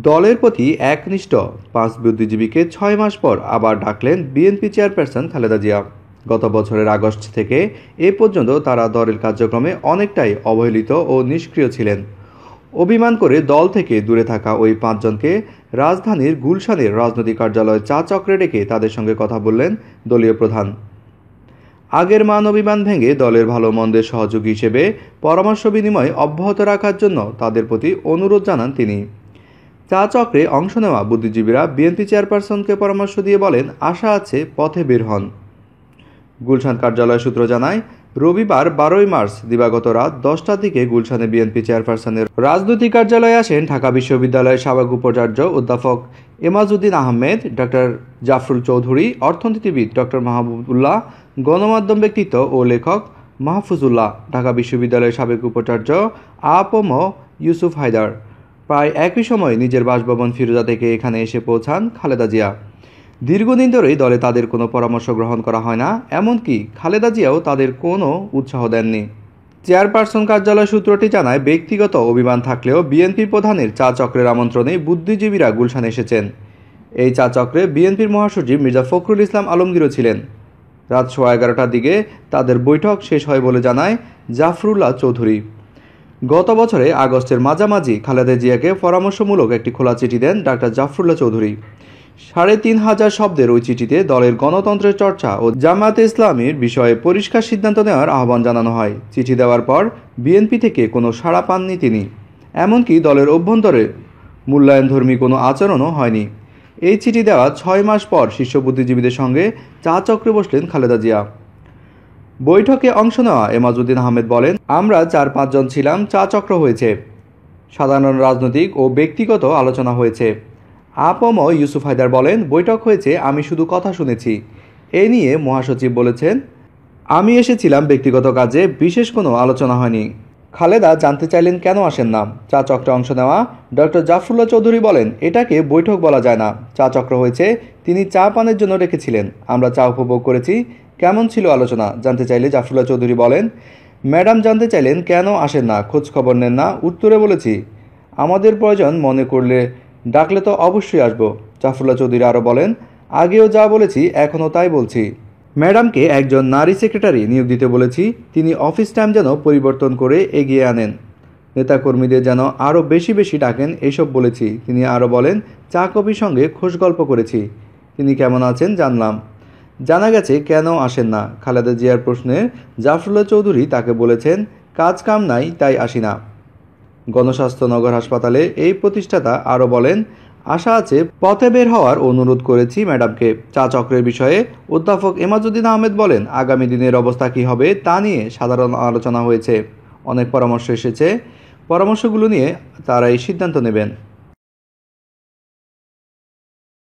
দলের প্রতি একনিষ্ঠ ৫ বুদ্ধিজীবীকে ৬ মাস পর আবার ডাকলেন বিএনপি চেয়ারপারসন খালেদা জিয়া। গত বছরের আগস্ট থেকে এ পর্যন্ত তারা দলের কার্যক্রমে অনেকটাই অবহেলিত ও নিষ্ক্রিয় ছিলেন। অভিমান করে দল থেকে দূরে থাকা ওই ৫ জনকে রাজধানীর গুলশানের রাজনৈতিক কার্যালয়ে চা চক্রে ডেকে তাদের সঙ্গে কথা বললেন দলীয় প্রধান। আগের মান অভিমান ভেঙে দলের ভালো মন্দের সহযোগী হিসেবে পরামর্শ বিনিময় অব্যাহত রাখার জন্য তাদের প্রতি অনুরোধ জানান তিনি। চা চক্রে অংশ নেওয়া বুদ্ধিজীবীরা বিএনপি চেয়ারপারসনকে পরামর্শ দিয়ে বলেন, আশা আছে পথে বের হন। গুলশান কার্যালয় সূত্র জানায়, রবিবার ১২ মার্চ দিবাগত রাত ১০টার দিকে গুলশানে বিএনপি চেয়ারপারসনের রাজনৈতিক কার্যালয়ে আসেন ঢাকা বিশ্ববিদ্যালয়ের সাবেক উপাচার্য অধ্যাপক এমাজউদ্দিন আহমেদ, ডক্টর জাফরুল চৌধুরী, অর্থনীতিবিদ ডক্টর মাহবুবুল্লাহ, গণমাধ্যম ব্যক্তিত্ব ও লেখক মাহফুজুল্লাহ, ঢাকা বিশ্ববিদ্যালয়ের সাবেক উপাচার্য আ.প.ম ইউসুফ হায়দার। প্রায় একই সময় নিজের বাসভবন ফিরোজা থেকে এখানে এসে পৌঁছান খালেদা জিয়া। দীর্ঘদিন ধরেই দলে তাদের কোনো পরামর্শ গ্রহণ করা হয় না, এমনকি খালেদা জিয়াও তাদের কোনো উৎসাহ দেননি। চেয়ারপারসন কার্যালয় সূত্রটি জানায়, ব্যক্তিগত অভিমান থাকলেও বিএনপি প্রধানের চা চক্রের আমন্ত্রণে বুদ্ধিজীবীরা গুলশানে এসেছেন। এই চা চক্রে বিএনপির মহাসচিব মির্জা ফখরুল ইসলাম আলমগীরও ছিলেন। রাত 11:15টার দিকে তাদের বৈঠক শেষ হয় বলে জানায় জাফরুল্লাহ চৌধুরী। গত বছরে আগস্টের মাঝামাঝি খালেদা জিয়াকে পরামর্শমূলক একটি খোলা চিঠি দেন ডাক্তার জাফরুল্লাহ চৌধুরী। ৩,৫০০ শব্দের ওই চিঠিতে দলের গণতন্ত্রের চর্চা ও জামায়াতে ইসলামীর বিষয়ে পরিষ্কার সিদ্ধান্ত নেওয়ার আহ্বান জানানো হয়। চিঠি দেওয়ার পর বিএনপি থেকে কোনো সাড়া পাননি তিনি, এমনকি দলের অভ্যন্তরে মূল্যায়নধর্মী কোনো আচরণও হয়নি। এই চিঠি দেওয়া ৬ মাস পর শীর্ষ বুদ্ধিজীবীদের সঙ্গে চা চক্রে বসলেন খালেদা জিয়া। বৈঠকে অংশ নেওয়া এমাজউদ্দিন আহমেদ বলেন, আমরা ৪-৫ জন ছিলাম, চা চক্র হয়েছে, সাধারণ রাজনৈতিক ও ব্যক্তিগত আলোচনা হয়েছে। আ.প.ম ইউসুফ হায়দার বলেন, বৈঠক হয়েছে, আমি শুধু কথা শুনেছি। এ নিয়ে মহাসচিব বলেছেন, আমি এসেছিলাম ব্যক্তিগত কাজে, বিশেষ কোনো আলোচনা হয়নি। খালেদা জানতে চাইলেন কেন আসেন না। চা চক্রে অংশ নেওয়া ডক্টর জাফরুল্লাহ চৌধুরী বলেন, এটাকে বৈঠক বলা যায় না, চা চক্র হয়েছে, তিনি চা পানের জন্য রেখেছিলেন, আমরা চা উপভোগ করেছি। কেমন ছিল আলোচনা জানতে চাইলে জাফরুল্লাহ চৌধুরী বলেন, ম্যাডাম জানতে চাইলেন কেন আসেন না, খোঁজ খবর নেন না। উত্তরে বলেছি, আমাদের প্রয়োজন মনে করলে ডাকলে তো অবশ্যই আসব। জাফরুল্লাহ চৌধুরী আরও বলেন, আগেও যা বলেছি এখনও তাই বলছি। ম্যাডামকে একজন নারী সেক্রেটারি নিয়োগ দিতে বলেছি, তিনি অফিস টাইম যেন পরিবর্তন করে এগিয়ে আনেন, নেতাকর্মীদের যেন আরও বেশি বেশি ডাকেন, এসব বলেছি। তিনি আরও বলেন, চা কফির সঙ্গে খোশ গল্প করেছি, তিনি কেমন আছেন জানলাম। জানা গেছে কেন আসেন না। খালেদা জিয়ার প্রশ্নে জাফরুল্লাহ চৌধুরী তাকে বলেছেন, কাজ কাম নাই তাই আসি না। গণস্বাস্থ্য নগর হাসপাতালে এই প্রতিষ্ঠাতা আরও বলেন, আশা আছে পথে বের হওয়ার অনুরোধ করেছি ম্যাডামকে। চা চক্রের বিষয়ে অধ্যাপক এমাজউদ্দিন আহমেদ বলেন, আগামী দিনের অবস্থা কী হবে তা নিয়ে সাধারণ আলোচনা হয়েছে, অনেক পরামর্শ এসেছে, পরামর্শগুলো নিয়ে তারা এই সিদ্ধান্ত নেবেন।